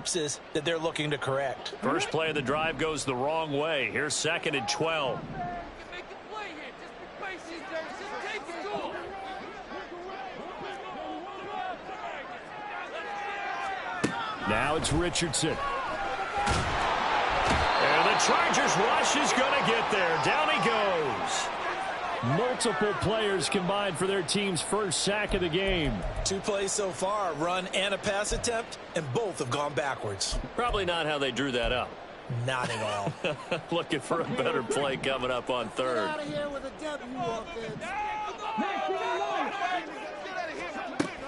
lapses that they're looking to correct. First play of the drive goes the wrong way. Here's 2nd and 12. Now it's Richardson. And the Chargers rush is going to get there. Down he goes. Multiple players combined for their team's first sack of the game. 2 plays so far, a run and a pass attempt, and both have gone backwards. Probably not how they drew that up. Not at all. Looking for a better play coming up on 3rd.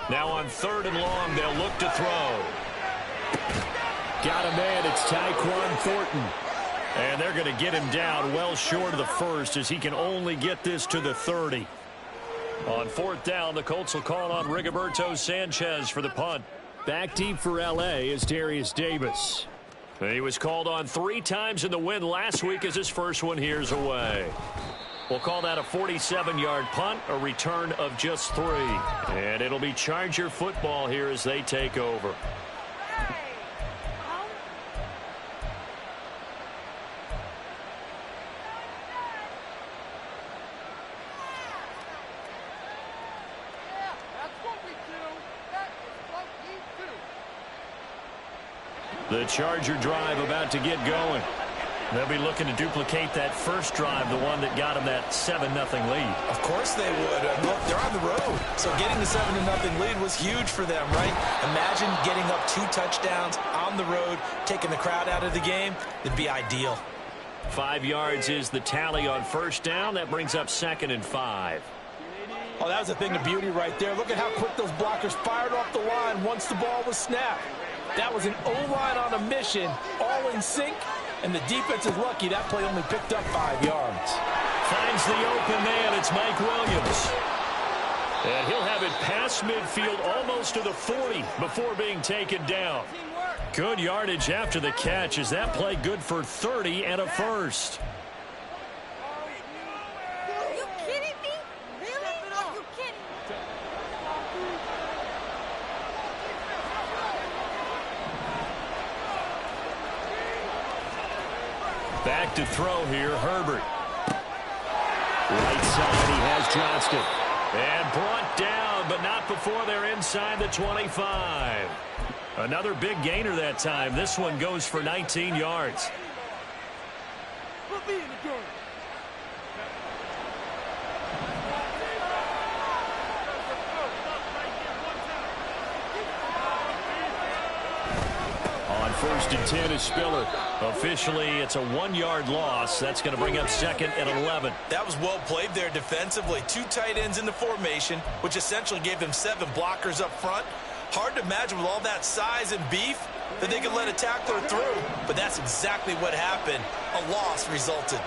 Now on 3rd and long, they'll look to throw. Got a man. It's Tyquan Thornton. And they're going to get him down well short of the first as he can only get this to the 30. On 4th down, the Colts will call on Rigoberto Sanchez for the punt. Back deep for L.A. is Darius Davis. He was called on 3 times in the win last week as his first one here's away. We'll call that a 47-yard punt, a return of just 3. And it'll be Charger football here as they take over. The Charger drive about to get going. They'll be looking to duplicate that first drive, the one that got them that 7-0 lead. Of course they would. Look, they're on the road. So getting the 7-0 lead was huge for them, right? Imagine getting up 2 touchdowns on the road, taking the crowd out of the game. It'd be ideal. 5 yards is the tally on first down. That brings up 2nd and 5. Oh, that was a thing of beauty right there. Look at how quick those blockers fired off the line once the ball was snapped. That was an O-line on a mission, all in sync, and the defense is lucky that play only picked up 5 yards. Finds the open man. It's Mike Williams. And he'll have it past midfield almost to the 40 before being taken down. Good yardage after the catch. Is that play good for 30 and a first? Back to throw here, Herbert. Right side, he has Johnston. And brought down, but not before they're inside the 25. Another big gainer that time. This one goes for 19 yards. On 1st and 10 is Spiller. Officially, it's a 1-yard loss. That's going to bring up 2nd and 11. That was well played there defensively. 2 tight ends in the formation, which essentially gave them 7 blockers up front. Hard to imagine with all that size and beef that they could let a tackler through. But that's exactly what happened. A loss resulted.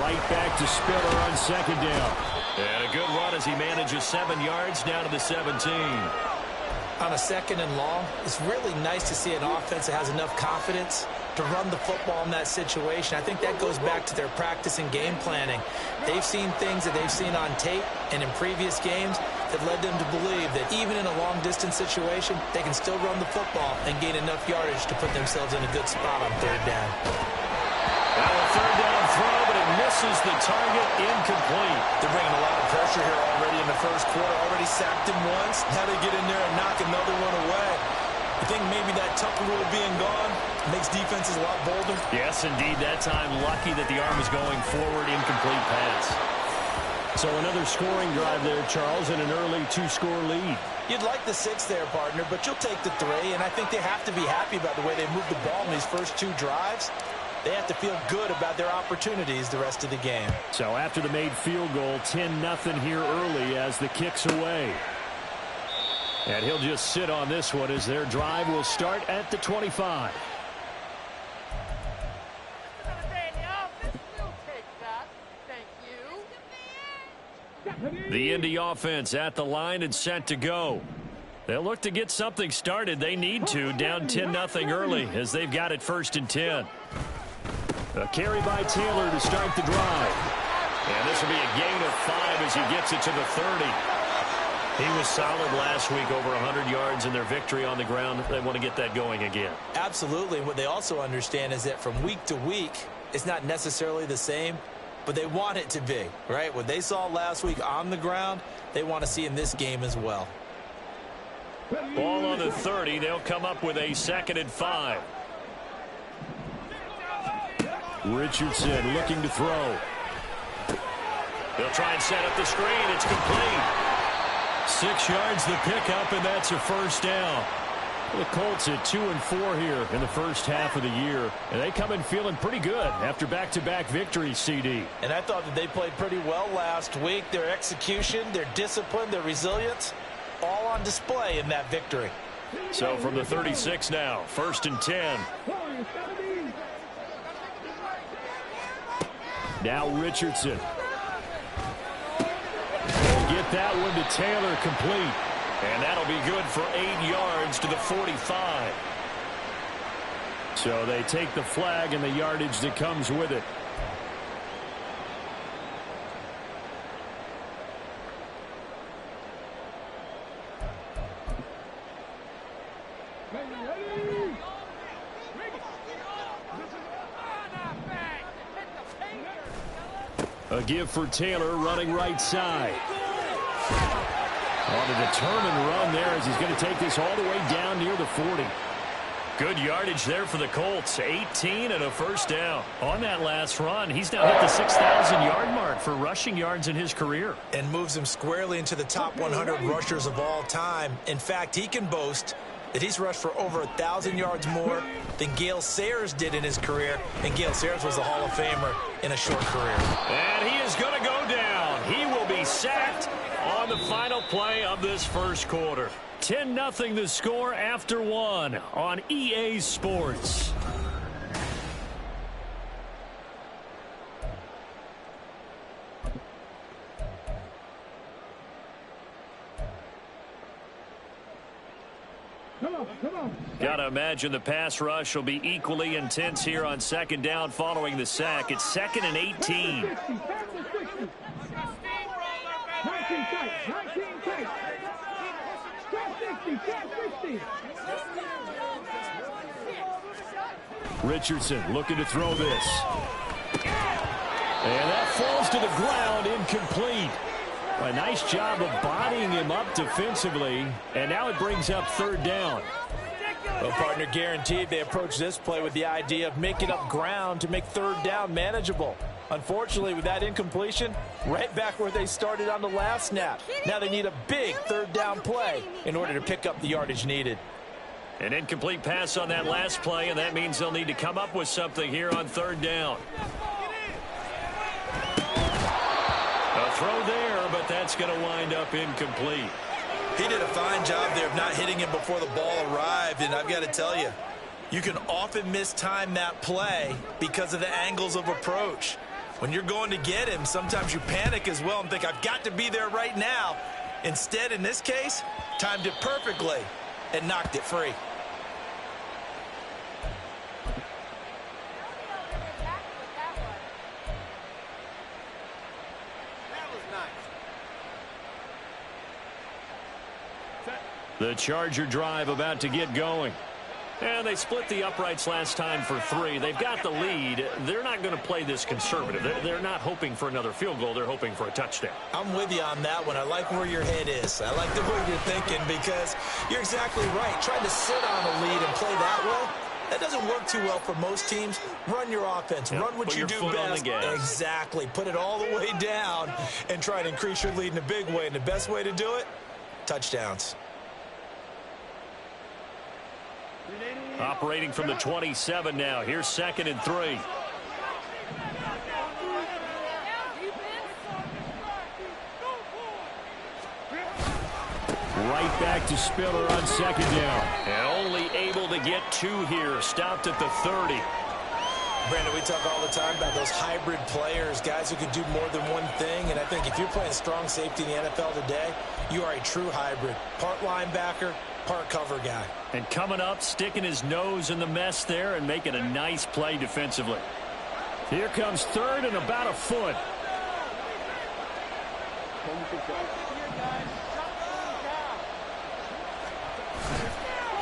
Right back to Spiller on 2nd down. And a good run as he manages 7 yards down to the 17. On a 2nd and long, it's really nice to see an offense that has enough confidence to run the football in that situation. I think that goes back to their practice and game planning. They've seen things that they've seen on tape and in previous games that led them to believe that even in a long-distance situation, they can still run the football and gain enough yardage to put themselves in a good spot on 3rd down. Now a 3rd down throw, but it misses the target, incomplete. They're bringing a lot of pressure here already in the first quarter. Already sacked him once. Now they get in there and knock another one away. I think maybe that Tucker rule being gone makes defenses a lot bolder. Yes, indeed. That time, lucky that the arm was going forward, incomplete pass. So another scoring drive there, Charles, and an early 2-score lead. You'd like the 6 there, partner, but you'll take the 3, and I think they have to be happy about the way they moved the ball in these first 2 drives. They have to feel good about their opportunities the rest of the game. So after the made field goal, 10-0 here early as the kick's away. And he'll just sit on this one as their drive will start at the 25. The Indy offense at the line and set to go. They'll look to get something started. They need to, down 10-0 early as they've got it 1st and 10. A carry by Taylor to start the drive. And this will be a gain of 5 as he gets it to the 30. He was solid last week, over 100 yards in their victory on the ground. They want to get that going again. Absolutely. What they also understand is that from week to week, it's not necessarily the same, but they want it to be, right? What they saw last week on the ground, they want to see in this game as well. Ball on the 30. They'll come up with a 2nd and 5. Richardson looking to throw. They'll try and set up the screen. It's complete. 6 yards the pickup, and that's a first down. The Colts at 2-4 here in the first half of the year, and they come in feeling pretty good after back-to-back victories, CD. And I thought that they played pretty well last week. Their execution, their discipline, their resilience, all on display in that victory. So from the 36 now, 1st and 10. Now Richardson. Get that one to Taylor, complete. And that'll be good for 8 yards to the 45. So they take the flag and the yardage that comes with it. A give for Taylor running right side. On a determined run there as he's going to take this all the way down near the 40. Good yardage there for the Colts. 18 and a first down. On that last run, he's now hit the 6,000-yard mark for rushing yards in his career. And moves him squarely into the top 100 rushers of all time. In fact, he can boast that he's rushed for over 1,000 yards more than Gale Sayers did in his career. And Gale Sayers was a Hall of Famer in a short career. And he is going to go down. He will be sacked on the final play of this first quarter. 10-0 the score after 1 on EA Sports. Got to imagine the pass rush will be equally intense here on 2nd down following the sack. It's 2nd and 18. Richardson looking to throw this. And that falls to the ground, incomplete. A nice job of bodying him up defensively, and now it brings up 3rd down. Well, partner, guaranteed they approach this play with the idea of making up ground to make 3rd down manageable. Unfortunately, with that incompletion, right back where they started on the last snap. Now they need a big 3rd down play in order to pick up the yardage needed. An incomplete pass on that last play, and that means they'll need to come up with something here on 3rd down. A throw there, but that's going to wind up incomplete. He did a fine job there of not hitting him before the ball arrived, and I've got to tell you, you can often mistime that play because of the angles of approach. When you're going to get him, sometimes you panic as well and think, I've got to be there right now. Instead, in this case, timed it perfectly and knocked it free. The Charger drive about to get going. And they split the uprights last time for 3. They've got the lead. They're not going to play this conservative. They're not hoping for another field goal. They're hoping for a touchdown. I'm with you on that one. I like where your head is. I like the way you're thinking because you're exactly right. Trying to sit on a lead and play that way, that doesn't work too well for most teams. Run your offense. Yep. Run what you do best. Exactly. Put it all the way down and try to increase your lead in a big way. And the best way to do it, touchdowns. Operating from the 27 now. Here's 2nd and 3. Right back to Spiller on 2nd down. And only able to get 2 here. Stopped at the 30. Brandon, we talk all the time about those hybrid players, guys who can do more than one thing. And I think if you're playing strong safety in the NFL today, you are a true hybrid. Part linebacker, part cover guy. And coming up, sticking his nose in the mess there and making a nice play defensively. Here comes 3rd and about a foot.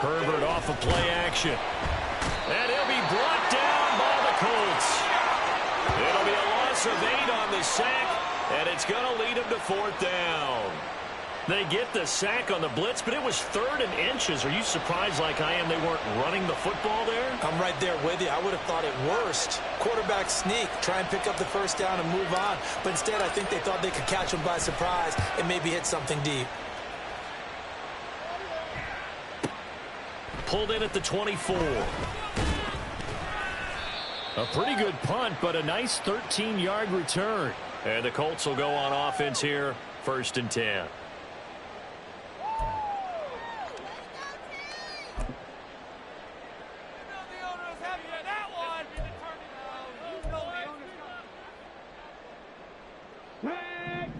Herbert off of play action. And he'll be brought down by the Colts. It'll be a loss of 8 on the sack, and it's going to lead him to 4th down. They get the sack on the blitz, but it was 3rd and inches. Are you surprised like I am they weren't running the football there? I'm right there with you. I would have thought it worst. Quarterback sneak, try and pick up the 1st down and move on. But instead, I think they thought they could catch him by surprise and maybe hit something deep. Pulled in at the 24. A pretty good punt, but a nice 13-yard return. And the Colts will go on offense here, 1st and 10.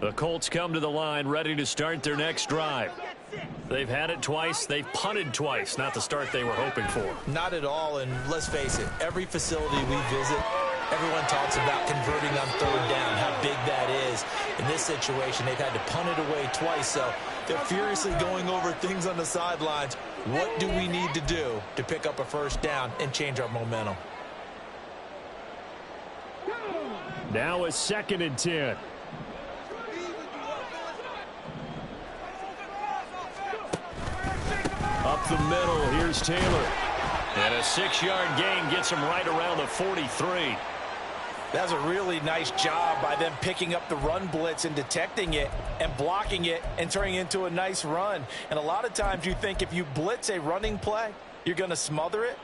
The Colts come to the line ready to start their next drive. They've had it twice. They've punted twice. Not the start they were hoping for. Not at all, and let's face it, every facility we visit, everyone talks about converting on 3rd down, how big that is. In this situation, they've had to punt it away twice, so they're furiously going over things on the sidelines. What do we need to do to pick up a 1st down and change our momentum? Now a 2nd and 10. Up the middle, here's Taylor. And a 6-yard gain gets him right around the 43. That's a really nice job by them picking up the run blitz and detecting it and blocking it and turning it into a nice run. And a lot of times you think if you blitz a running play, you're going to smother it.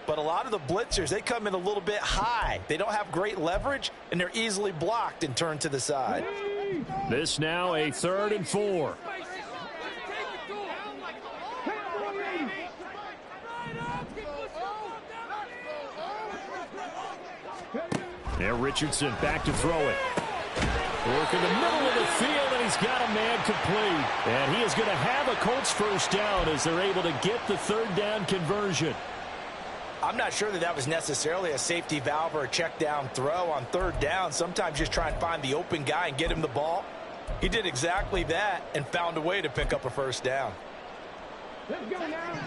But a lot of the blitzers, they come in a little bit high. They don't have great leverage, and they're easily blocked and turned to the side. This now a 3rd and 4. And Richardson back to throw it. Work in the middle of the field, and he's got a man complete. And he is going to have a Colts 1st down as they're able to get the 3rd down conversion. I'm not sure that was necessarily a safety valve or a check down throw on 3rd down. Sometimes just try and find the open guy and get him the ball. He did exactly that and found a way to pick up a 1st down. Let's go now.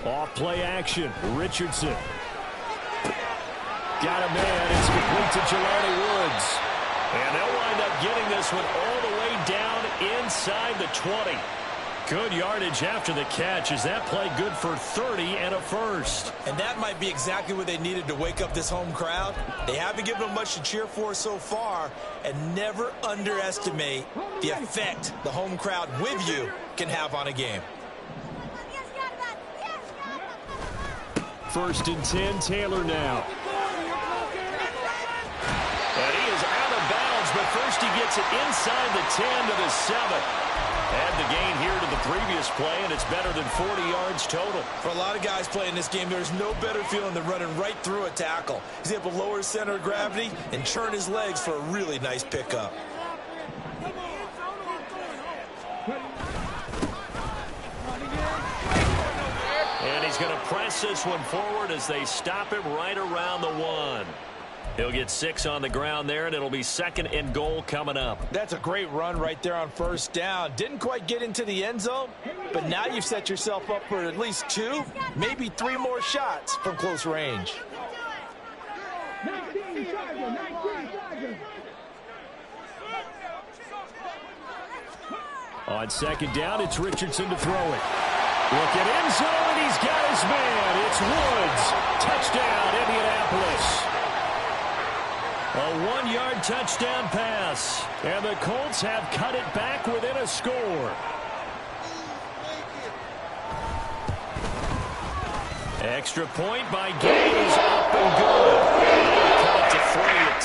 Off play action, Richardson. Got a man, it's complete to Jelani Woods. And they'll wind up getting this one all the way down inside the 20. Good yardage after the catch. Is that play good for 30 and a 1st? And that might be exactly what they needed to wake up this home crowd. They haven't given them much to cheer for so far, and never underestimate the effect the home crowd with you can have on a game. 1st and 10, Taylor now. And he is out of bounds, but first he gets it inside the 10 to the 7. Add the gain here to the previous play, and it's better than 40 yards total. For a lot of guys playing this game, there's no better feeling than running right through a tackle. He's able to lower his center of gravity and churn his legs for a really nice pickup. And he's going to press this one forward as they stop him right around the 1. He'll get 6 on the ground there, and it'll be 2nd and goal coming up. That's a great run right there on 1st down. Didn't quite get into the end zone, but now you've set yourself up for at least 2, maybe 3 more shots from close range. 19 Tiger. On 2nd down, it's Richardson to throw it. Look at end zone, and he's got his man. It's Woods. Touchdown, Indianapolis. A 1-yard touchdown pass. And the Colts have cut it back within a score. Extra point by Gay is up and good. Cut it to 3 at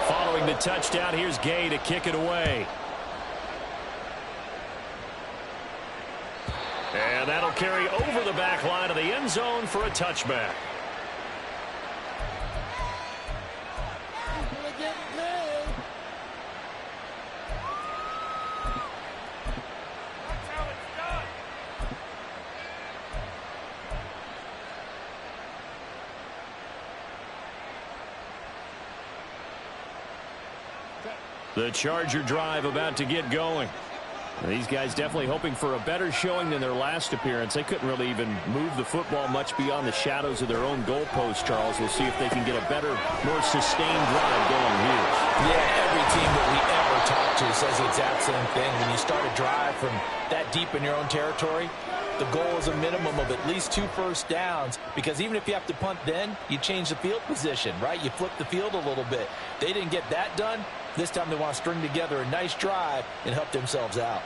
10-7. Following the touchdown, here's Gay to kick it away. And that'll carry over the back line of the end zone for a touchback. The Charger drive about to get going. These guys definitely hoping for a better showing than their last appearance. They couldn't really even move the football much beyond the shadows of their own goalpost, Charles. We'll see if they can get a better, more sustained drive going here. Yeah, every team that we ever talk to says the exact same thing. When you start a drive from that deep in your own territory, the goal is a minimum of at least 2 first downs, because even if you have to punt then, you change the field position, right? You flip the field a little bit. They didn't get that done. This time they want to string together a nice drive and help themselves out.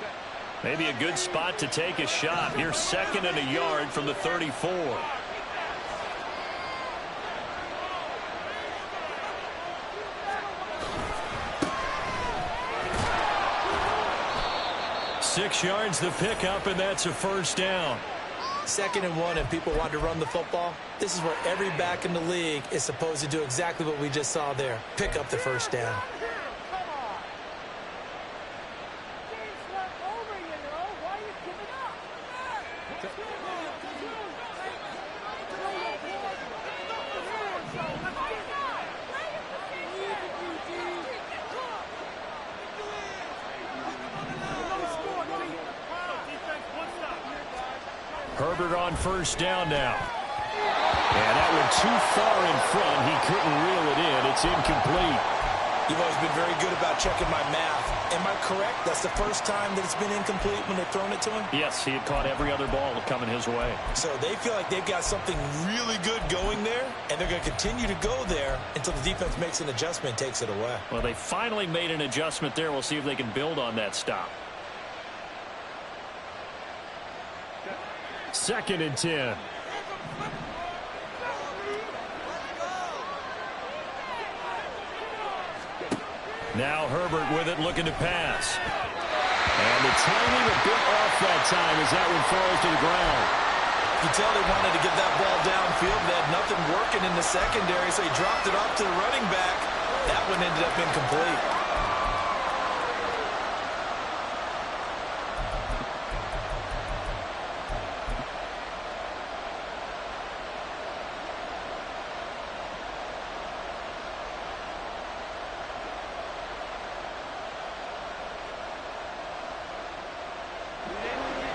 Maybe a good spot to take a shot. Here's 2nd and a yard from the 34. Six yards the pickup, and that's a first down. 2nd and 1, and people want to run the football. This is where every back in the league is supposed to do exactly what we just saw there. Pick up the first down. Herbert on first down now. And that went too far in front. He couldn't reel it in. It's incomplete. You've always been very good about checking my math. Am I correct? That's the first time that it's been incomplete when they've thrown it to him? Yes, he had caught every other ball coming his way. So they feel like they've got something really good going there, and they're going to continue to go there until the defense makes an adjustment and takes it away. Well, they finally made an adjustment there. We'll see if they can build on that stop. 2nd and 10. Now Herbert with it, looking to pass. And the timing a bit off that time as that one falls to the ground. You tell they wanted to get that ball downfield. They had nothing working in the secondary, so he dropped it off to the running back. That one ended up incomplete.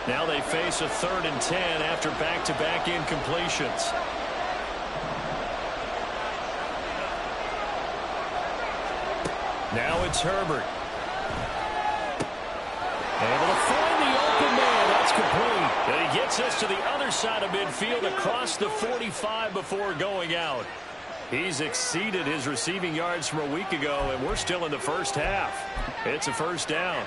Now they face a 3rd and 10 after back-to-back incompletions. Now it's Herbert. Able to find the open man. That's complete. And he gets us to the other side of midfield across the 45 before going out. He's exceeded his receiving yards from a week ago, and we're still in the first half. It's a first down.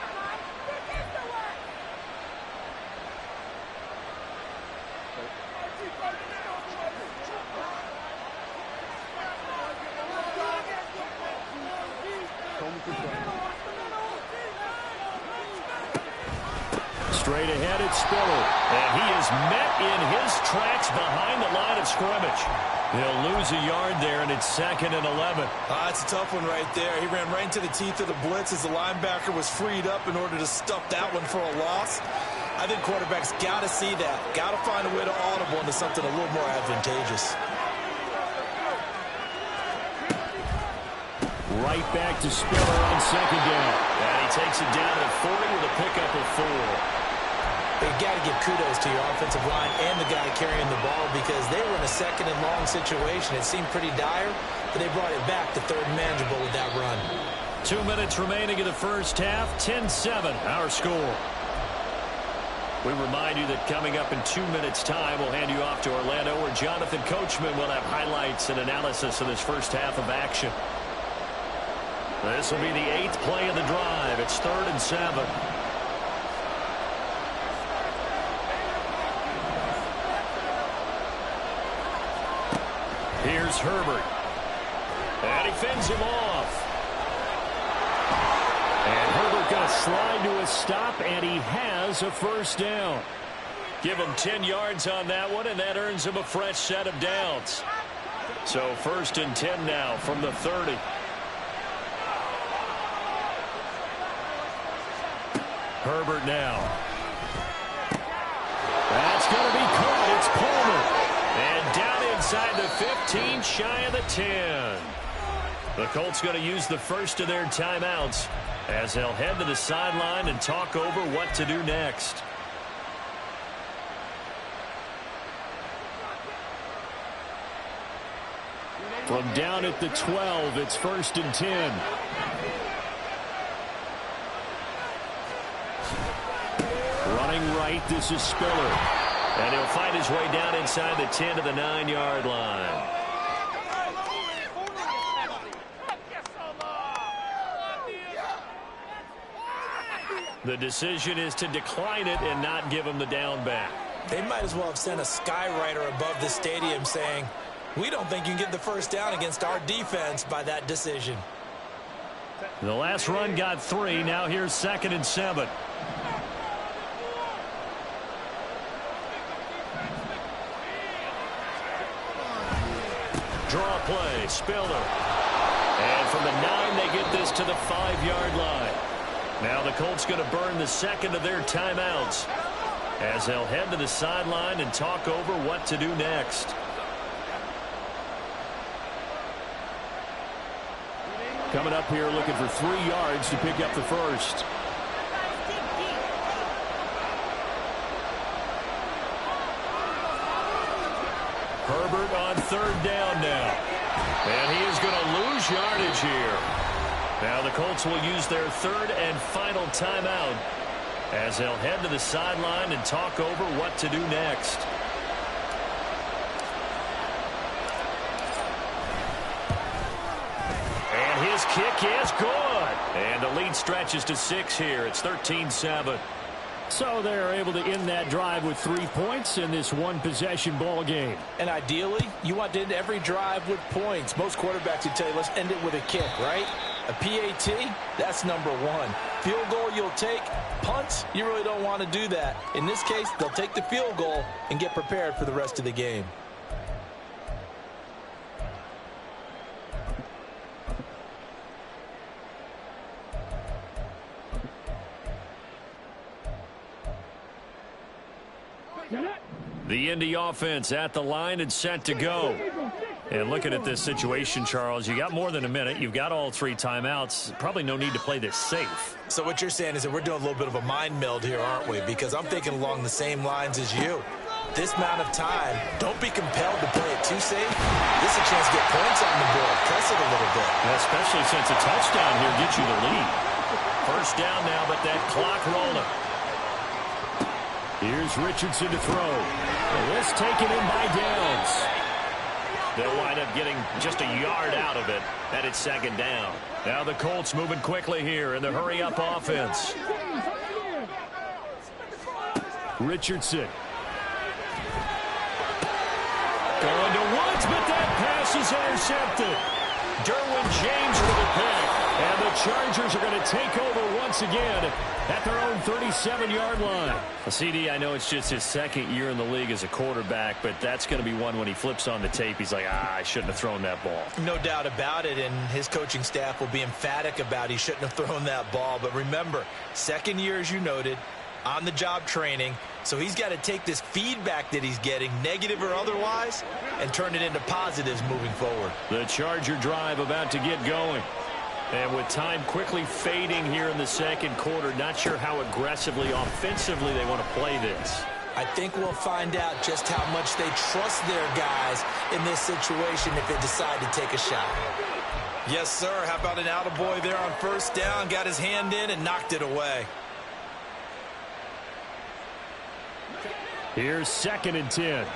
Straight ahead, it's Spiller. And he is met in his tracks behind the line of scrimmage. He'll lose a yard there, and it's 2nd and 11. It's a tough one right there. He ran right into the teeth of the blitz as the linebacker was freed up in order to stuff that one for a loss. I think quarterbacks got to see that. Got to find a way to audible into something a little more advantageous. Right back to Spiller on 2nd down. And he takes it down to 40 with a pickup of 4. You got to give kudos to your offensive line and the guy carrying the ball, because they were in a 2nd and long situation. It seemed pretty dire, but they brought it back to 3rd and manageable with that run. 2 minutes remaining in the first half. 10-7, our score. We remind you that coming up in 2 minutes' time, we'll hand you off to Orlando, where Jonathan Coachman will have highlights and analysis of this first half of action. This will be the 8th play of the drive. It's 3rd and 7. Here's Herbert. And he fends him off. And Herbert going to slide to a stop, and he has a first down. Give him 10 yards on that one, and that earns him a fresh set of downs. So 1st and 10 now from the 30. Herbert now. That's going to be caught. It's Palmer. And down inside the 15, shy of the 10. The Colts going to use the first of their timeouts as they'll head to the sideline and talk over what to do next. From down at the 12, it's 1st and 10. Running right, this is Spiller. And he'll find his way down inside the 10 to the 9-yard line. The decision is to decline it and not give him the down back. They might as well have sent a skywriter above the stadium saying, we don't think you can get the first down against our defense by that decision. The last run got 3. Now here's 2nd and 7. Draw play, Spiller. And from the 9, they get this to the 5-yard line. Now the Colts going to burn the second of their timeouts as they'll head to the sideline and talk over what to do next. Coming up here looking for 3 yards to pick up the first. Herbert on 3rd down now. And he is going to lose yardage here. Now the Colts will use their 3rd and final timeout as they'll head to the sideline and talk over what to do next. And his kick is good. And the lead stretches to 6 here. It's 13-7. So they're able to end that drive with 3 points in this one-possession ball game. And ideally, you want to end every drive with points. Most quarterbacks would tell you, let's end it with a kick, right? A PAT, that's number 1. Field goal you'll take. Punts, you really don't want to do that. In this case, they'll take the field goal and get prepared for the rest of the game. The Indy offense at the line and set to go. And looking at this situation, Charles, you got more than a minute. You've got all 3 timeouts. Probably no need to play this safe. So what you're saying is that we're doing a little bit of a mind meld here, aren't we? Because I'm thinking along the same lines as you. This amount of time, don't be compelled to play it too safe. This is a chance to get points on the board. Press it a little bit. Especially since a touchdown here gets you the lead. First down now, but that clock rolling. Here's Richardson to throw. And this taken in by Downs. They'll wind up getting just a yard out of it, and it's 2nd down. Now the Colts moving quickly here in the hurry-up offense. Richardson. Going to Woods, but that pass is intercepted. Derwin James with a pick. And the Chargers are going to take over once again at their own 37-yard line. CD, I know it's just his 2nd year in the league as a quarterback, but that's going to be one when he flips on the tape, he's like, I shouldn't have thrown that ball. No doubt about it, and his coaching staff will be emphatic about he shouldn't have thrown that ball. But remember, 2nd year, as you noted, on-the-job training, so he's got to take this feedback that he's getting, negative or otherwise, and turn it into positives moving forward. The Charger drive about to get going. And with time quickly fading here in the 2nd quarter, not sure how aggressively, offensively they want to play this. I think we'll find out just how much they trust their guys in this situation if they decide to take a shot. Yes, sir. How about an attaboy there on 1st down? Got his hand in and knocked it away. Here's 2nd and 10.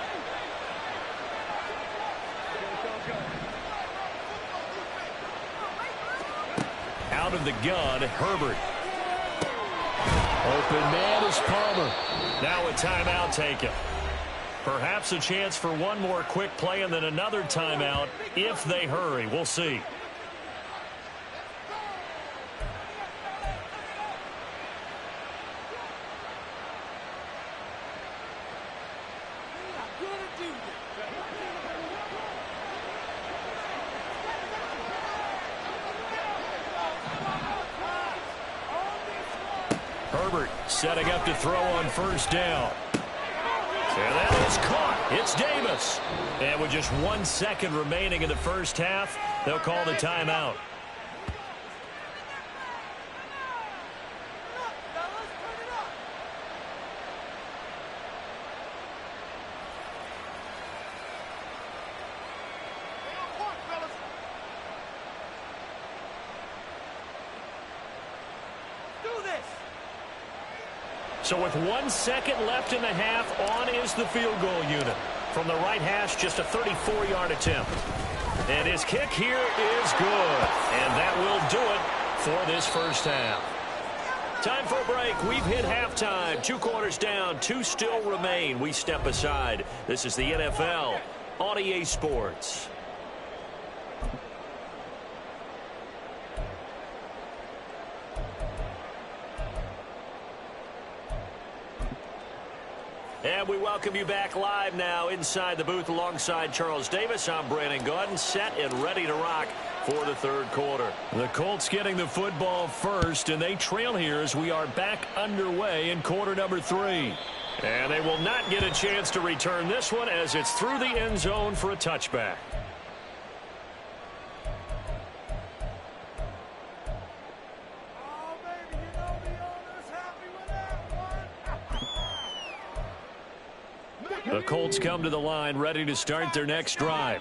Out of the gun, Herbert. Open man is Palmer. Now a timeout taken. Perhaps a chance for one more quick play and then another timeout if they hurry. We'll see. Herbert setting up to throw on 1st down. And that is caught. It's Davis. And with just 1 second remaining in the first half, they'll call the timeout. So with 1 second left in the half, on is the field goal unit. From the right hash, just a 34-yard attempt. And his kick here is good. And that will do it for this first half. Time for a break. We've hit halftime. 2 quarters down, 2 still remain. We step aside. This is the NFL on EA Sports. And we welcome you back live now inside the booth alongside Charles Davis. I'm Brandon Gaudin, set and ready to rock for the third quarter. The Colts getting the football first, and they trail here as we are back underway in quarter number 3. And they will not get a chance to return this one as it's through the end zone for a touchback. The Colts come to the line ready to start their next drive.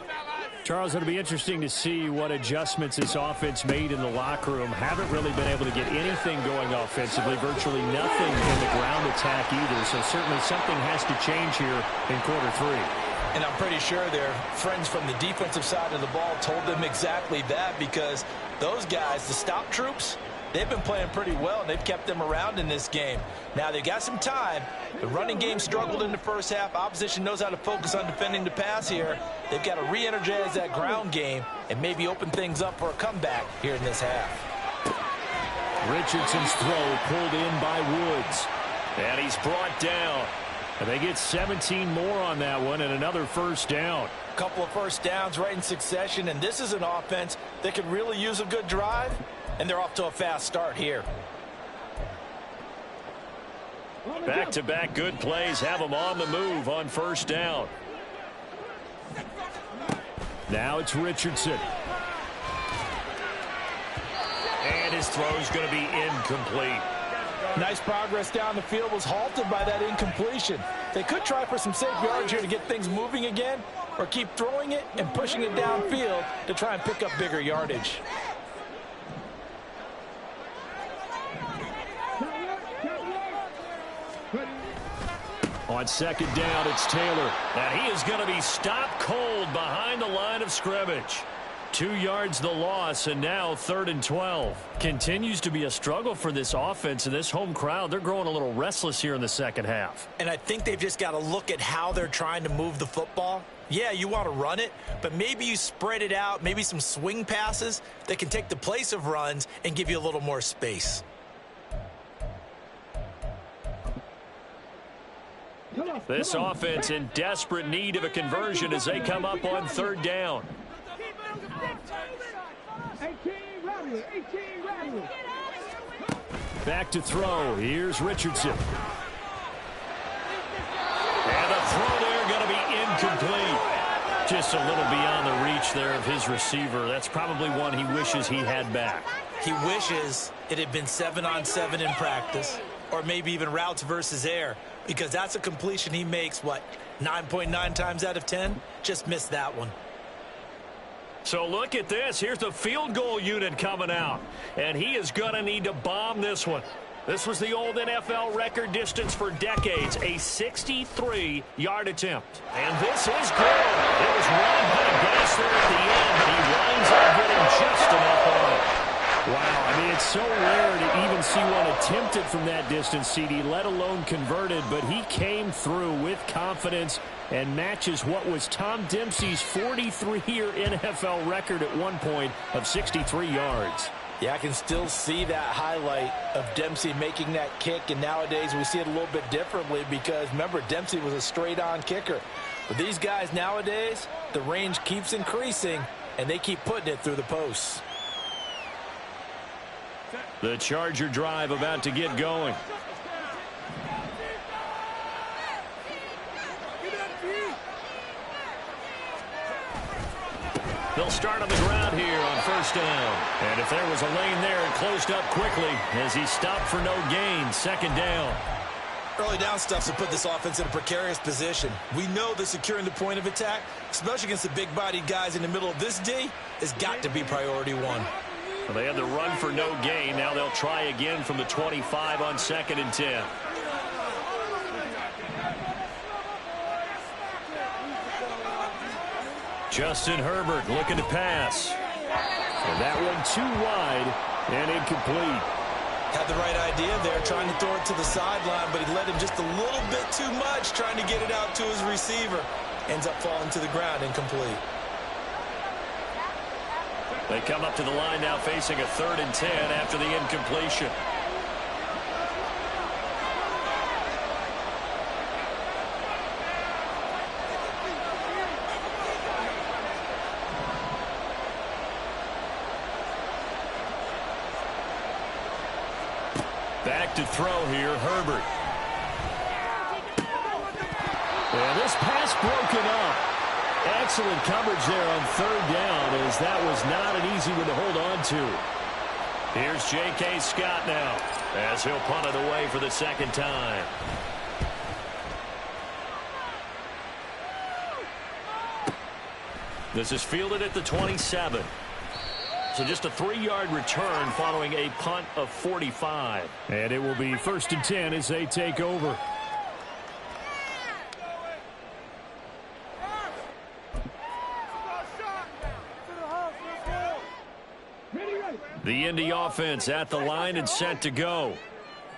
Charles, it'll be interesting to see what adjustments this offense made in the locker room. Haven't really been able to get anything going offensively, virtually nothing in the ground attack either. So certainly something has to change here in quarter 3. And I'm pretty sure their friends from the defensive side of the ball told them exactly that, because those guys, the stop troops, they've been playing pretty well, and they've kept them around in this game. Now, they've got some time. The running game struggled in the first half. Opposition knows how to focus on defending the pass here. They've got to re-energize that ground game and maybe open things up for a comeback here in this half. Richardson's throw pulled in by Woods. And he's brought down. And they get 17 more on that one and another first down. A couple of first downs right in succession, and this is an offense that could really use a good drive, and they're off to a fast start here. Back-to-back good plays have them on the move on first down. Now it's Richardson. And his throw's going to be incomplete. Nice progress down the field, was halted by that incompletion. They could try for some safe yards here to get things moving again, or keep throwing it and pushing it downfield to try and pick up bigger yardage. On second down, it's Taylor. And he is going to be stopped cold behind the line of scrimmage. 2 yards the loss, and now 3rd and 12. Continues to be a struggle for this offense, and this home crowd, they're growing a little restless here in the second half. And I think they've just got to look at how they're trying to move the football. Yeah, you want to run it, but maybe you spread it out, maybe some swing passes that can take the place of runs and give you a little more space. This offense in desperate need of a conversion as they come up on 3rd down. Back to throw. Here's Richardson. And the throw there going to be incomplete. Just a little beyond the reach there of his receiver. That's probably one he wishes he had back. He wishes it had been 7-on-7 in practice, or maybe even routes versus air, because that's a completion he makes, what, 9.9 times out of 10? Just missed that one. So look at this. Here's the field goal unit coming out. And he is going to need to bomb this one. This was the old NFL record distance for decades, a 63-yard attempt. And this is good. It was running out of gas there at the end, but he winds up getting just enough on it. Wow, I mean, it's so rare to even see one attempted from that distance, CD, let alone converted, but he came through with confidence and matches what was Tom Dempsey's 43-year NFL record at one point of 63 yards. Yeah, I can still see that highlight of Dempsey making that kick, and nowadays we see it a little bit differently because, remember, Dempsey was a straight-on kicker. But these guys nowadays, the range keeps increasing, and they keep putting it through the posts. The Charger drive about to get going. They'll start on the ground here on first down. And if there was a lane there, it closed up quickly as he stopped for no gain. Second down. Early down stuffs will put this offense in a precarious position. We know that securing the point of attack, especially against the big-bodied guys in the middle of this D, has got to be priority one. Well, they had the run for no gain. Now they'll try again from the 25 on 2nd and 10. Justin Herbert looking to pass. And that one too wide and incomplete. Had the right idea there, trying to throw it to the sideline, but he let him just a little bit too much, trying to get it out to his receiver. Ends up falling to the ground, incomplete. They come up to the line now facing a 3rd and 10 after the incompletion. Back to throw here, Herbert. And this pass broken up. Excellent coverage there on 3rd down, as that was not an easy one to hold on to. Here's J.K. Scott now as he'll punt it away for the 2nd time. This is fielded at the 27. So just a 3-yard return following a punt of 45. And it will be 1st and 10 as they take over. The Indy offense at the line and set to go.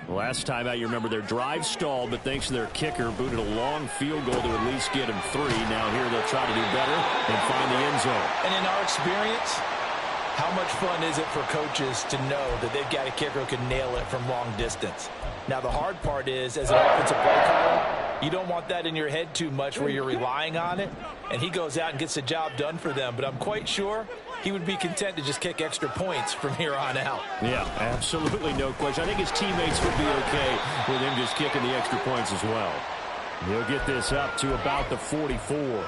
Last time out, you remember their drive stalled, but thanks to their kicker, booted a long field goal to at least get him 3. Now here they'll try to do better and find the end zone. And in our experience, how much fun is it for coaches to know that they've got a kicker who can nail it from long distance? Now, the hard part is, as an offensive play caller, you don't want that in your head too much where you're relying on it, and he goes out and gets the job done for them. But I'm quite sure he would be content to just kick extra points from here on out. Yeah, absolutely no question. I think his teammates would be okay with him just kicking the extra points as well. He'll get this up to about the 44.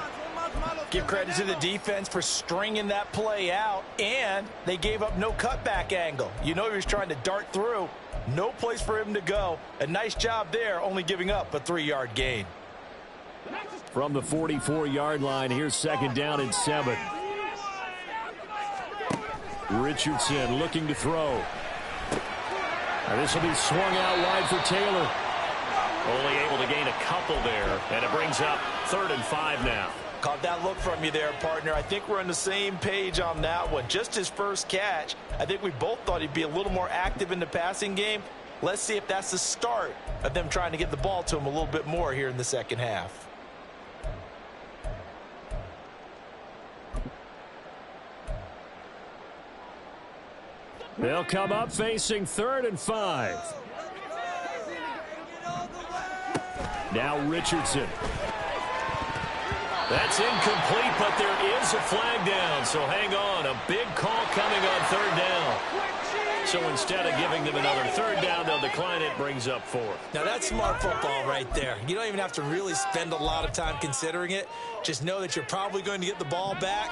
Give credit to the defense for stringing that play out, and they gave up no cutback angle. You know he was trying to dart through. No place for him to go. A nice job there, only giving up a 3-yard gain. From the 44-yard line, here's 2nd down and 7. Richardson looking to throw. Now this will be swung out wide for Taylor. Only able to gain a couple there, and it brings up 3rd and 5 now. Caught that look from you there, partner. I think we're on the same page on that one. Just his first catch. I think we both thought he'd be a little more active in the passing game. Let's see if that's the start of them trying to get the ball to him a little bit more here in the second half. They'll come up facing 3rd and 5. Now Richardson. That's incomplete, but there is a flag down, so hang on. A big call coming on 3rd down. So instead of giving them another 3rd down, they'll decline it, brings up 4th. Now that's smart football right there. You don't even have to really spend a lot of time considering it. Just know that you're probably going to get the ball back.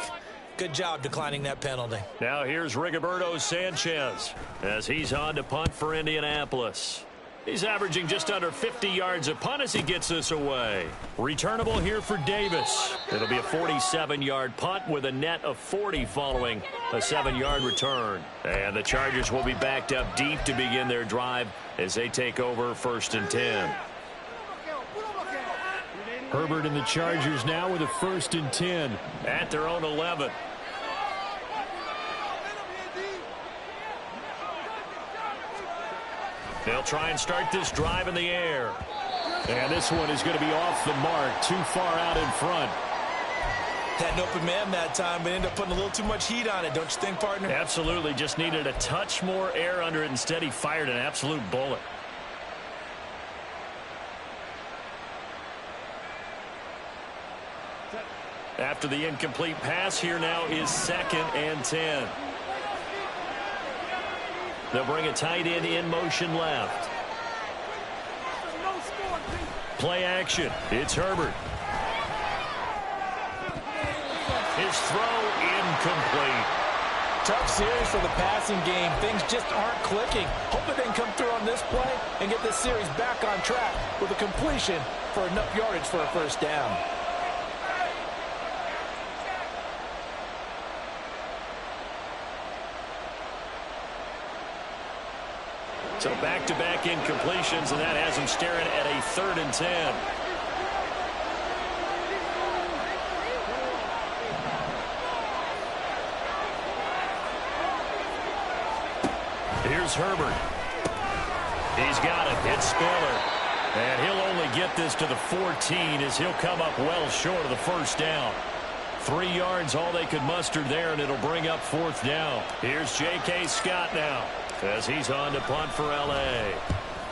Good job declining that penalty. Now here's Rigoberto Sanchez as he's on to punt for Indianapolis. He's averaging just under 50 yards a punt as he gets this away. Returnable here for Davis. It'll be a 47-yard punt with a net of 40 following a 7-yard return. And the Chargers will be backed up deep to begin their drive as they take over 1st and 10. Herbert and the Chargers now with a 1st and 10. At their own 11. They'll try and start this drive in the air. And this one is going to be off the mark, too far out in front. Had an open man that time, but ended up putting a little too much heat on it, don't you think, partner? Absolutely. Just needed a touch more air under it. Instead, he fired an absolute bullet. After the incomplete pass, here now is 2nd and 10. They'll bring a tight end in motion left. Play action. It's Herbert. his throw incomplete. Tough series for the passing game. Things just aren't clicking. Hoping they can come through on this play and get this series back on track with a completion for enough yardage for a first down. So back-to-back incompletions, and that has him staring at a 3rd and 10. Here's Herbert. He's got it. It's Spiller. And he'll only get this to the 14 as he'll come up well short of the first down. 3 yards, all they could muster there, and it'll bring up 4th down. Here's J.K. Scott now as he's on to punt for L.A.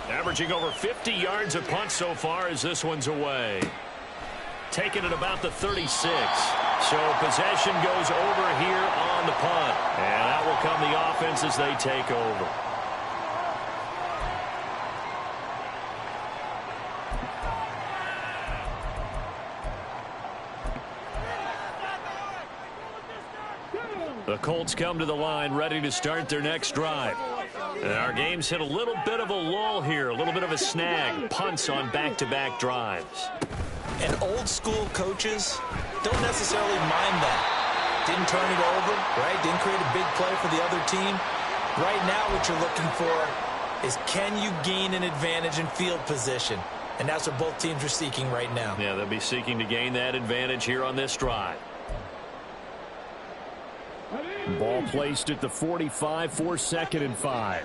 Averaging over 50 yards a punt so far as this one's away. Taking it about the 36. So possession goes over here on the punt. And that will come the offense as they take over. The Colts come to the line ready to start their next drive. And our game's hit a little bit of a lull here, a little bit of a snag. Punts on back-to-back drives. And old-school coaches don't necessarily mind that. Didn't turn it over, right? Didn't create a big play for the other team. Right now what you're looking for is can you gain an advantage in field position? And that's what both teams are seeking right now. Yeah, they'll be seeking to gain that advantage here on this drive. Ball placed at the 45 for 2nd and 5.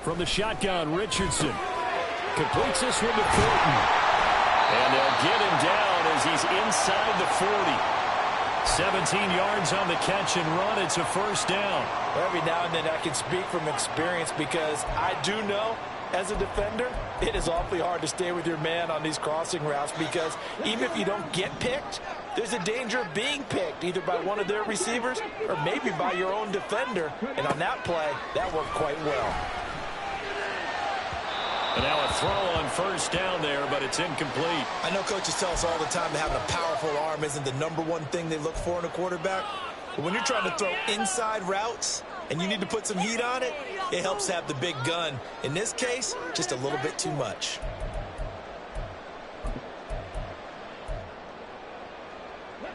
From the shotgun, Richardson completes this one to Thornton. And they'll get him down as he's inside the 40. 17 yards on the catch and run. It's a first down. Every now and then I can speak from experience because I do know as a defender it is awfully hard to stay with your man on these crossing routes because even if you don't get picked, there's a danger of being picked either by one of their receivers or maybe by your own defender. And on that play, that worked quite well. And now a throw on first down there, but it's incomplete. I know coaches tell us all the time that having a powerful arm isn't the #1 thing they look for in a quarterback. But when you're trying to throw inside routes and you need to put some heat on it, it helps to have the big gun. In this case, just a little bit too much.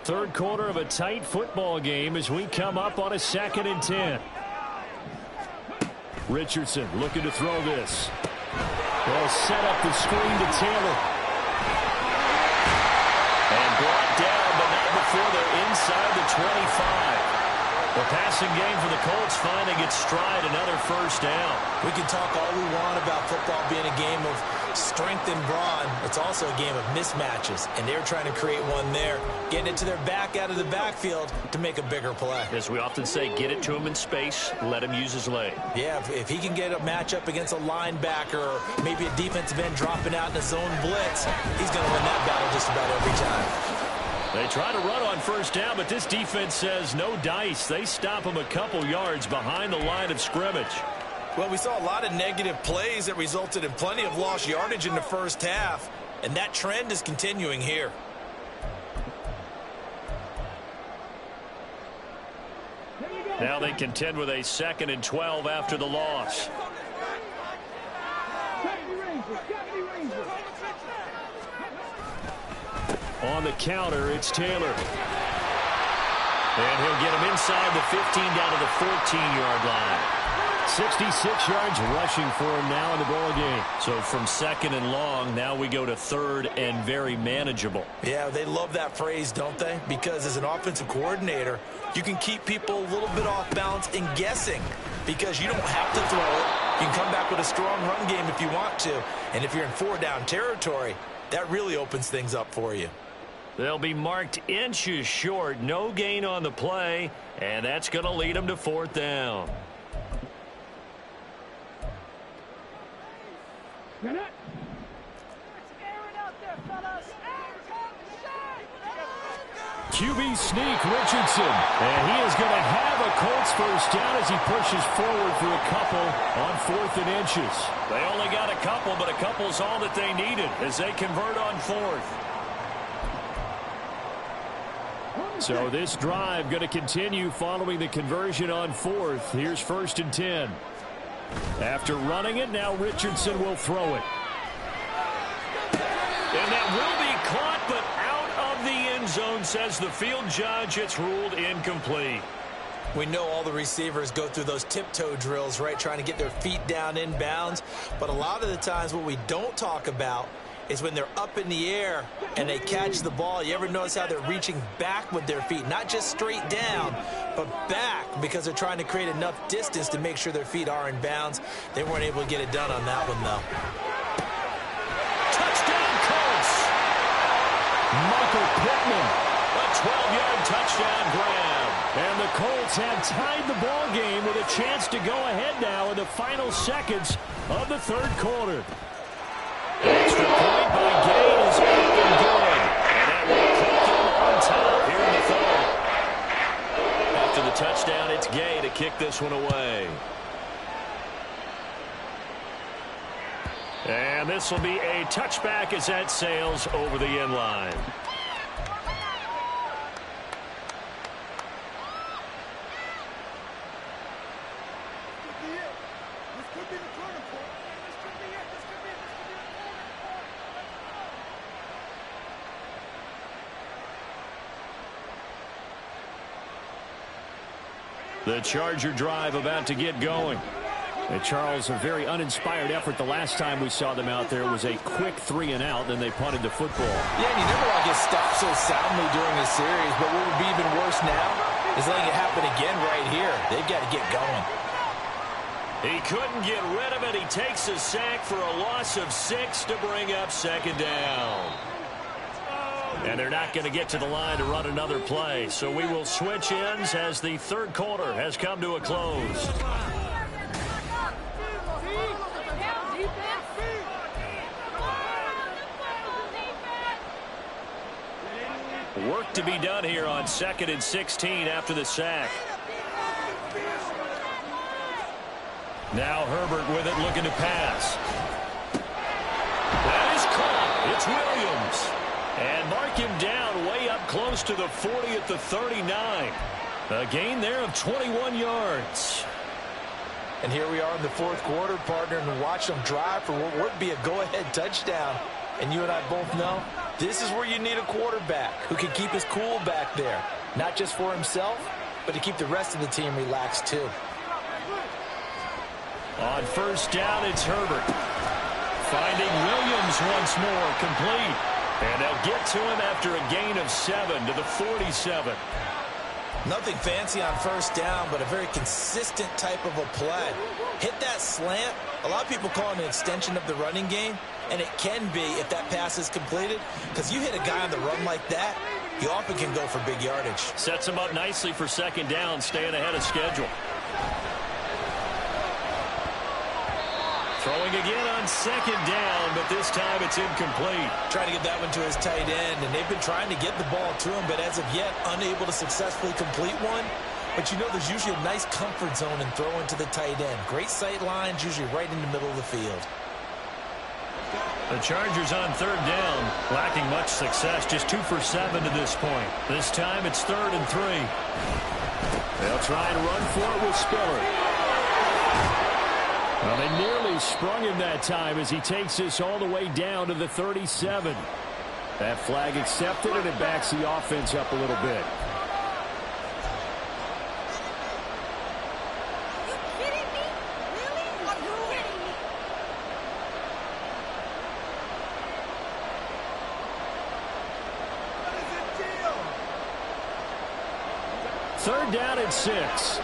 Third quarter of a tight football game as we come up on a 2nd and 10. Richardson looking to throw this. They'll set up the screen to Taylor. And brought down, but not before they're inside the 25. The passing game for the Colts finding its stride, another first down. We can talk all we want about football being a game of strength and brawn. It's also a game of mismatches, and they're trying to create one there, getting it to their back out of the backfield to make a bigger play. As we often say, get it to him in space, let him use his leg. Yeah, if he can get a matchup against a linebacker or maybe a defensive end dropping out in a zone blitz, he's going to win that battle just about every time. They try to run on first down, but this defense says no dice. They stop him a couple yards behind the line of scrimmage. Well, we saw a lot of negative plays that resulted in plenty of lost yardage in the first half, and that trend is continuing here. Now they contend with a 2nd and 12 after the loss. On the counter, it's Taylor. And he'll get him inside the 15 down to the 14-yard line. 66 yards rushing for him now in the ball game. So from 2nd and long, now we go to 3rd and very manageable. Yeah, they love that phrase, don't they? Because as an offensive coordinator, you can keep people a little bit off balance and guessing because you don't have to throw it. You can come back with a strong run game if you want to. And if you're in 4-down territory, that really opens things up for you. They'll be marked inches short. No gain on the play, and that's going to lead them to 4th down. QB sneak, Richardson. And he is going to have a Colts first down as he pushes forward for a couple on 4th and inches. They only got a couple, but a couple's all that they needed as they convert on 4th. So this drive going to continue following the conversion on 4th. Here's 1st and 10. After running it, now Richardson will throw it. And that will be caught, but out of the end zone, says the field judge. It's ruled incomplete. We know all the receivers go through those tiptoe drills, right, trying to get their feet down inbounds. But a lot of the times what we don't talk about is when they're up in the air and they catch the ball. You ever notice how they're reaching back with their feet? Not just straight down, but back, because they're trying to create enough distance to make sure their feet are in bounds. They weren't able to get it done on that one, though. Touchdown, Colts! Michael Pittman. A 12-yard touchdown grab. And the Colts have tied the ball game with a chance to go ahead now in the final seconds of the 3rd quarter. Extra point by Gay is up and good. And that will put them on top here in the 3rd. After the touchdown, it's Gay to kick this one away. And this will be a touchback as that sails over the end line. The Charger drive about to get going. And Charles, a very uninspired effort. The last time we saw them out there was a quick 3-and-out, then they punted the football. Yeah, and you never want to get stopped so soundly during a series, but what would be even worse now is letting it happen again right here. They've got to get going. He couldn't get rid of it. He takes a sack for a loss of 6 to bring up 2nd down. And they're not going to get to the line to run another play. So we will switch ends as the 3rd quarter has come to a close. Work to be done here on 2nd and 16 after the sack. Now Herbert with it, looking to pass. That is caught. It's Williams. And mark him down way up close to the 40 at the 39. A gain there of 21 yards. And here we are in the 4th quarter, partner, and watch them drive for what would be a go-ahead touchdown. And you and I both know this is where you need a quarterback who can keep his cool back there. Not just for himself, but to keep the rest of the team relaxed too. On 1st down, it's Herbert. Finding Williams once more, complete. And they'll get to him after a gain of 7 to the 47. Nothing fancy on 1st down, but a very consistent type of a play. Hit that slant. A lot of people call it an extension of the running game, and it can be if that pass is completed, because you hit a guy on the run like that, he often can go for big yardage. Sets him up nicely for 2nd down, staying ahead of schedule. Throwing again on 2nd down, but this time it's incomplete. Trying to get that one to his tight end, and they've been trying to get the ball to him, but as of yet, unable to successfully complete one. But you know there's usually a nice comfort zone in throwing to the tight end. Great sight lines, usually right in the middle of the field. The Chargers on 3rd down, lacking much success, just 2 for 7 to this point. This time it's 3rd and 3. They'll try and run for it with Spiller. Well, they nearly sprung him that time as he takes this all the way down to the 37. That flag accepted, and it backs the offense up a little bit. Third down and 6.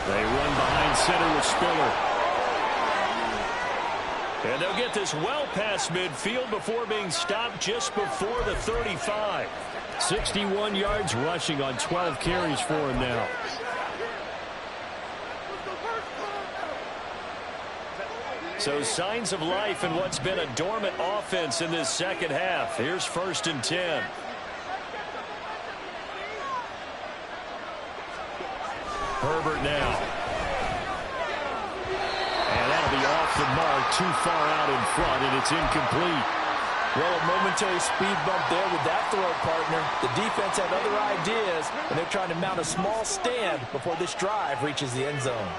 They run behind center with Spiller. And they'll get this well past midfield before being stopped just before the 35. 61 yards rushing on 12 carries for him now. So signs of life in what's been a dormant offense in this second half. Here's 1st and 10. Herbert now. too far out in front, and it's incomplete. Well, a momentary speed bump there with that throw, partner. The defense had other ideas, and they're trying to mount a small stand before this drive reaches the end zone.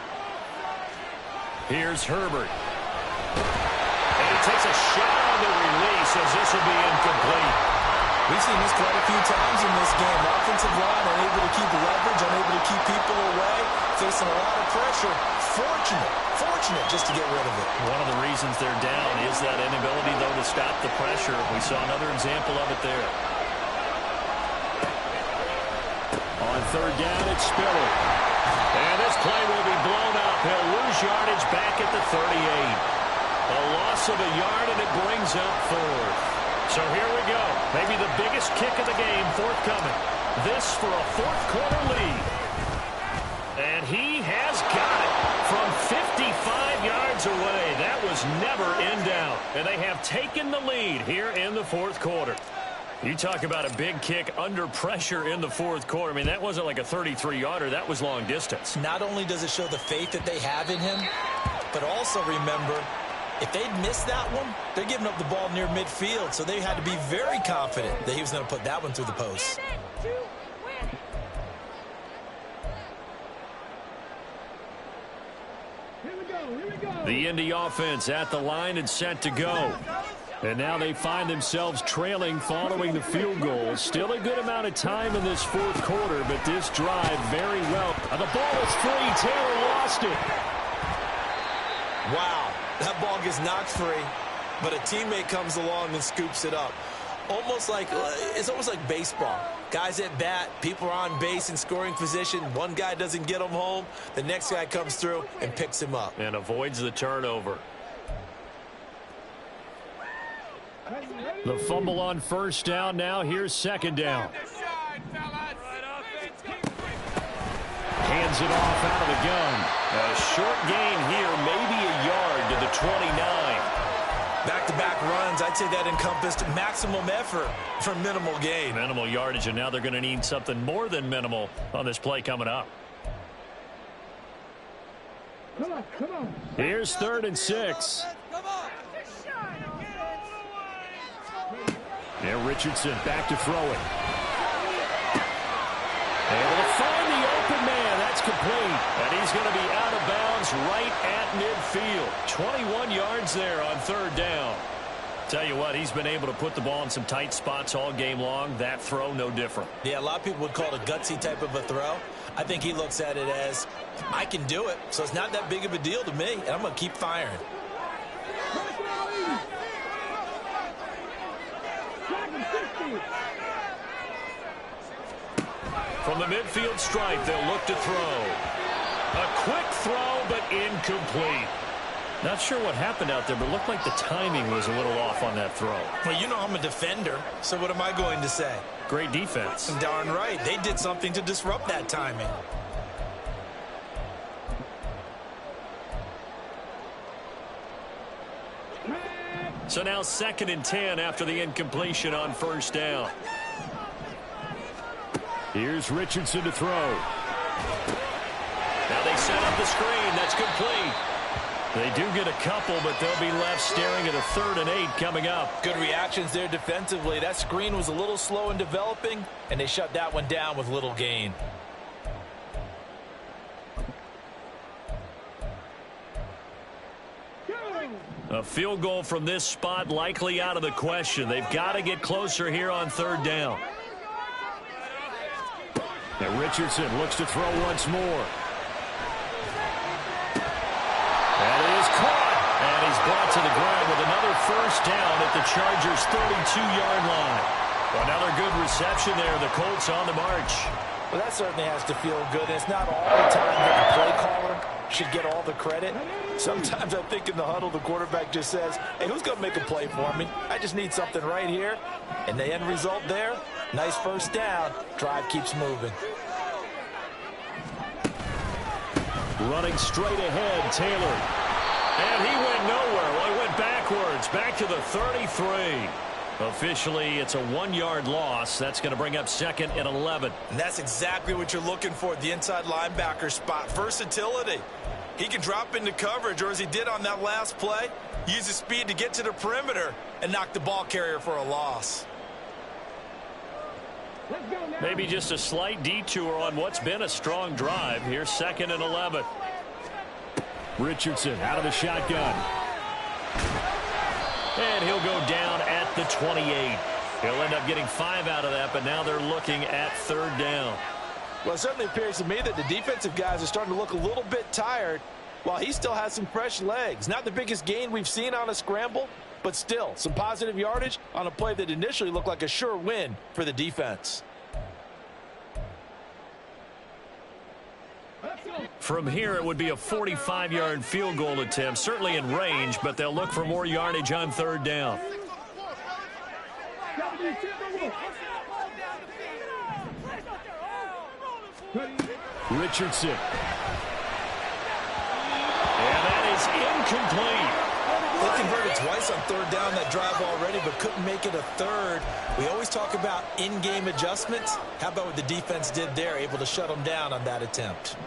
Here's Herbert. And he takes a shot on the release as this will be incomplete. We've seen this quite a few times in this game. Offensive line unable to keep leverage, unable to keep people away, facing a lot of pressure. Fortunate just to get rid of it. One of the reasons they're down is that inability, though, to stop the pressure. We saw another example of it there. On third down, it's Spiller. And this play will be blown up. He'll lose yardage back at the 38. A loss of a yard, and it brings up fourth. So here we go. Maybe the biggest kick of the game forthcoming. This for a fourth-quarter lead. And he has got it from 55 yards away. That was never in doubt. And they have taken the lead here in the fourth quarter. You talk about a big kick under pressure in the fourth quarter. I mean, that wasn't like a 33-yarder. That was long distance. Not only does it show the faith that they have in him, but also remember, if they'd missed that one, they're giving up the ball near midfield, so they had to be very confident that he was going to put that one through the post. The Indy offense at the line and set to go. And now they find themselves trailing following the field goal. Still a good amount of time in this fourth quarter, but this drive very well. The ball is free. Taylor lost it. Wow, that ball gets knocked free, but a teammate comes along and scoops it up. It's almost like baseball. Guys at bat, people are on base in scoring position. One guy doesn't get him home. The next guy comes through and picks him up. And avoids the turnover. The fumble on first down. Now here's second down. Hands it off out of the gun. A short gain here, maybe a yard to the 29. Back-to-back runs, I'd say that encompassed maximum effort for minimal gain. Minimal yardage, and now they're going to need something more than minimal on this play coming up. Come on. Here's 3rd and 6. And Richardson back to throw it. Able to find the open man. That's complete. And he's going to be out of bounds right at midfield. 21 yards there on 3rd down. Tell you what, he's been able to put the ball in some tight spots all game long. That throw, no different. Yeah, a lot of people would call it a gutsy type of a throw. I think he looks at it as, I can do it, so it's not that big of a deal to me, and I'm going to keep firing. From the midfield stripe, they'll look to throw. A quick throw, but incomplete. Not sure what happened out there, but it looked like the timing was a little off on that throw. Well, you know I'm a defender, so what am I going to say? Great defense. Darn right. They did something to disrupt that timing. So now 2nd and 10 after the incompletion on first down. Here's Richardson to throw. Now they set up the screen. That's complete. They do get a couple, but they'll be left staring at a 3rd and 8 coming up. Good reactions there defensively. That screen was a little slow in developing, and they shut that one down with little gain. A field goal from this spot likely out of the question. They've got to get closer here on 3rd down. And Richardson looks to throw once more. And it is caught. And he's brought to the ground with another first down at the Chargers' 32-yard line. Another good reception there. The Colts on the march. Well, that certainly has to feel good. And it's not all the time that the play caller should get all the credit. Sometimes I think in the huddle, the quarterback just says, hey, who's going to make a play for me? I just need something right here. And the end result there, nice first down. Drive keeps moving. Running straight ahead, Taylor. And he went nowhere. Well, he went backwards, back to the 33. Officially, it's a 1-yard loss. That's going to bring up 2nd and 11. And that's exactly what you're looking for, the inside linebacker spot. Versatility. He can drop into coverage, or as he did on that last play, Uses speed to get to the perimeter and knock the ball carrier for a loss. Maybe just a slight detour on what's been a strong drive. Here's 2nd and 11. Richardson out of the shotgun. And he'll go down at the 28. He'll end up getting 5 out of that, but now they're looking at 3rd down. Well, it certainly appears to me that the defensive guys are starting to look a little bit tired while he still has some fresh legs. Not the biggest gain we've seen on a scramble, but still some positive yardage on a play that initially looked like a sure win for the defense. From here, it would be a 45-yard field goal attempt, certainly in range, but they'll look for more yardage on 3rd down. Richardson. And that is incomplete. They converted twice on 3rd down that drive already, but couldn't make it a 3rd. We always talk about in-game adjustments. How about what the defense did there, able to shut them down on that attempt?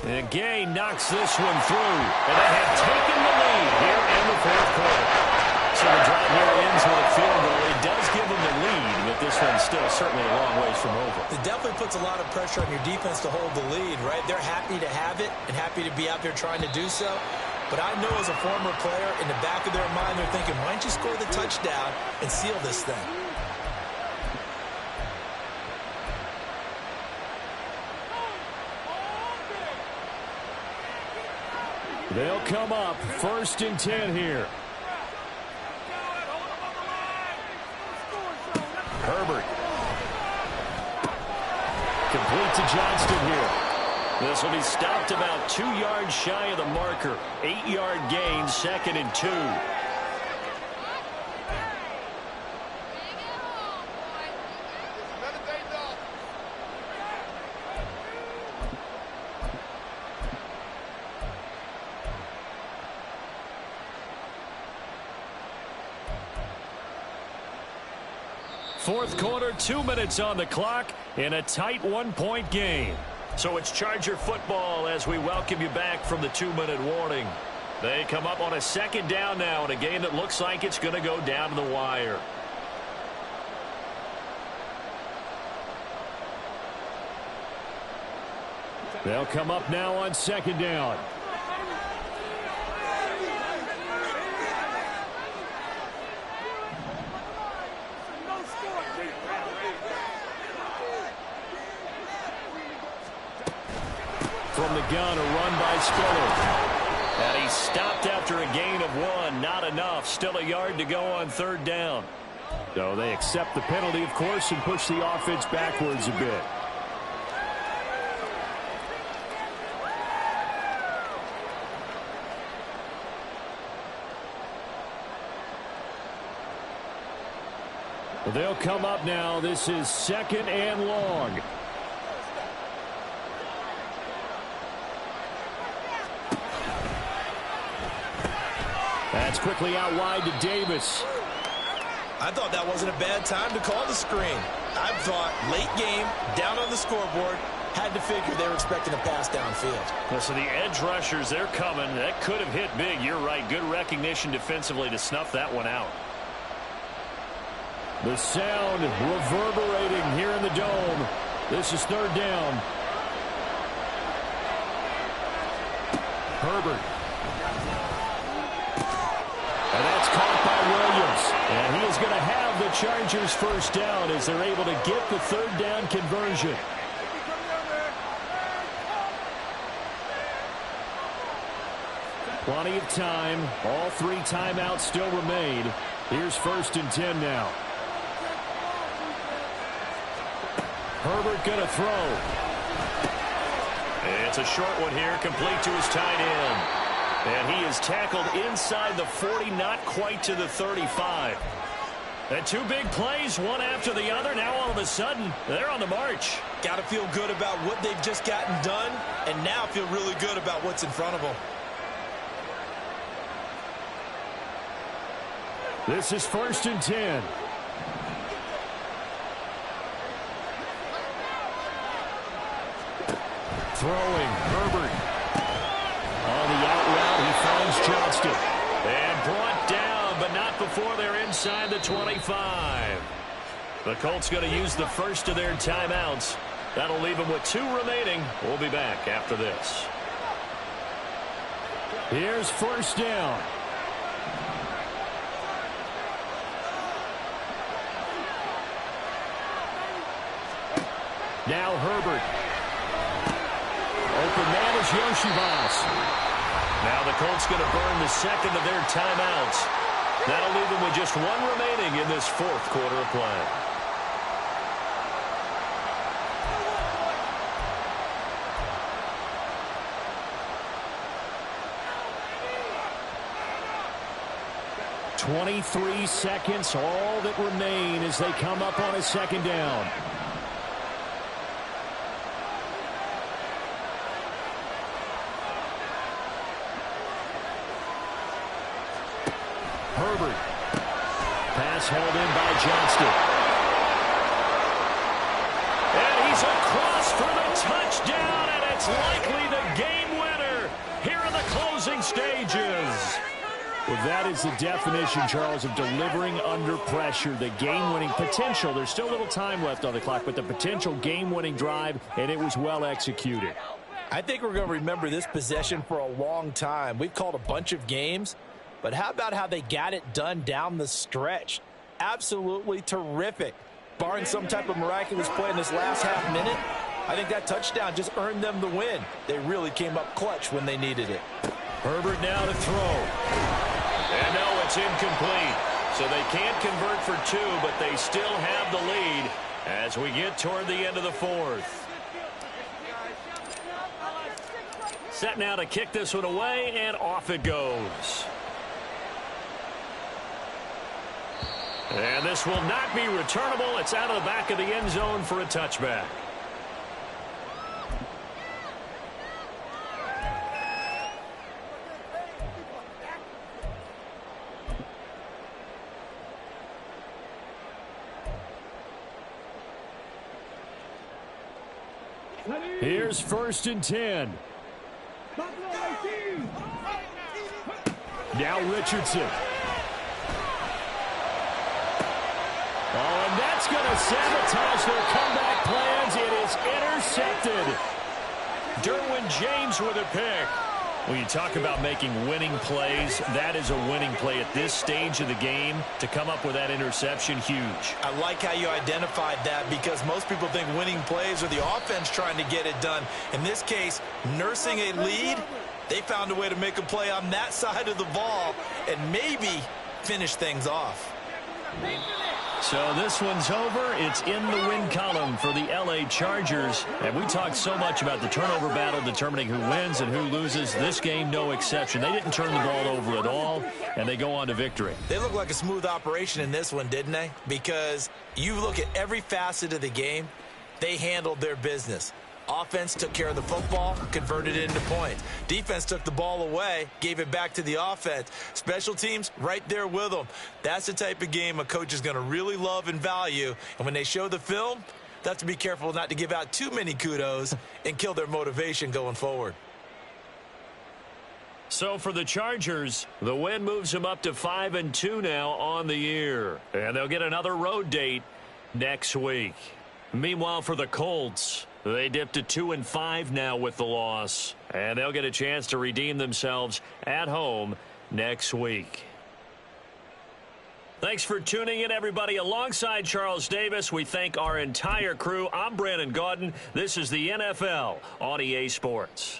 And Gay knocks this one through. And they have taken the lead here in the 4th quarter. So the drive here ends with a field goal. It does give them the lead, but this one's still certainly a long ways from over. It definitely puts a lot of pressure on your defense to hold the lead, right? They're happy to have it and happy to be out there trying to do so. But I know as a former player, in the back of their mind, they're thinking, why don't you score the touchdown and seal this thing? They'll come up 1st and 10 here. Herbert. Complete to Johnston here. This will be stopped about 2 yards shy of the marker. 8-yard gain, 2nd and 2. Fourth quarter, 2 minutes on the clock in a tight 1-point game. So it's Charger football as we welcome you back from the 2-minute warning. They come up on a 2nd down now in a game that looks like it's going to go down to the wire. They'll come up now on 2nd down. From the gun, a run by Spiller. And he's stopped after a gain of 1. Not enough. Still a yard to go on 3rd down. So they accept the penalty, of course, and push the offense backwards a bit. They'll come up now. This is 2nd and long. That's quickly out wide to Davis. I thought that wasn't a bad time to call the screen. I thought late game, down on the scoreboard, had to figure they were expecting a pass downfield. Well, so the edge rushers, they're coming. That could have hit big. You're right. Good recognition defensively to snuff that one out. The sound reverberating here in the dome. This is 3rd down. Herbert. And that's caught by Williams. And he is going to have the Chargers 1st down as they're able to get the 3rd down conversion. Plenty of time. All 3 timeouts still remain. Here's 1st and 10 now. Herbert going to throw. It's a short one here, complete to his tight end. And he is tackled inside the 40, not quite to the 35. And 2 big plays, one after the other. Now all of a sudden, they're on the march. Got to feel good about what they've just gotten done, and now feel really good about what's in front of them. This is 1st and 10. Throwing, Herbert. On the out route, he finds Johnston. And brought down, but not before they're inside the 25. The Colts going to use the first of their timeouts. That'll leave them with 2 remaining. We'll be back after this. Here's first down. Now Herbert. Open man is Yoshibas. Now the Colts going to burn the second of their timeouts. That'll leave them with just 1 remaining in this 4th quarter of play. .23 seconds, all that remain as they come up on a second down. Herbert. Pass held in by Johnston. And he's across for the touchdown, and it's likely the game winner here in the closing stages. Well, that is the definition, Charles, of delivering under pressure. The game-winning potential. There's still a little time left on the clock, but the potential game-winning drive, and it was well executed. I think we're going to remember this possession for a long time. We've called a bunch of games, but how about how they got it done down the stretch? Absolutely terrific. Barring some type of miraculous play in this last half minute, I think that touchdown just earned them the win. They really came up clutch when they needed it. Herbert now to throw. And no, it's incomplete. So they can't convert for 2, but they still have the lead as we get toward the end of the 4th. Set now to kick this one away, and off it goes. And this will not be returnable. It's out of the back of the end zone for a touchback. Here's first and 10. Now Richardson. Oh, and that's going to sabotage their comeback plans. It is intercepted. Derwin James with a pick. When you talk about making winning plays, that is a winning play at this stage of the game. To come up with that interception, huge. I like how you identified that because most people think winning plays are the offense trying to get it done. In this case, nursing a lead, they found a way to make a play on that side of the ball and maybe finish things off. So this one's over. It's in the win column for the L.A. Chargers. And we talked so much about the turnover battle determining who wins and who loses. This game, no exception. They didn't turn the ball over at all, and they go on to victory. They look like a smooth operation in this one, didn't they? Because you look at every facet of the game, they handled their business. Offense took care of the football, converted it into points. Defense took the ball away, gave it back to the offense. Special teams, right there with them. That's the type of game a coach is going to really love and value. And when they show the film, they have to be careful not to give out too many kudos and kill their motivation going forward. So for the Chargers, the win moves them up to 5-2 now on the year. And they'll get another road date next week. Meanwhile, for the Colts, they dipped to 2-5 now with the loss. And they'll get a chance to redeem themselves at home next week. Thanks for tuning in, everybody. Alongside Charles Davis, we thank our entire crew. I'm Brandon Gaudin. This is the NFL on EA Sports.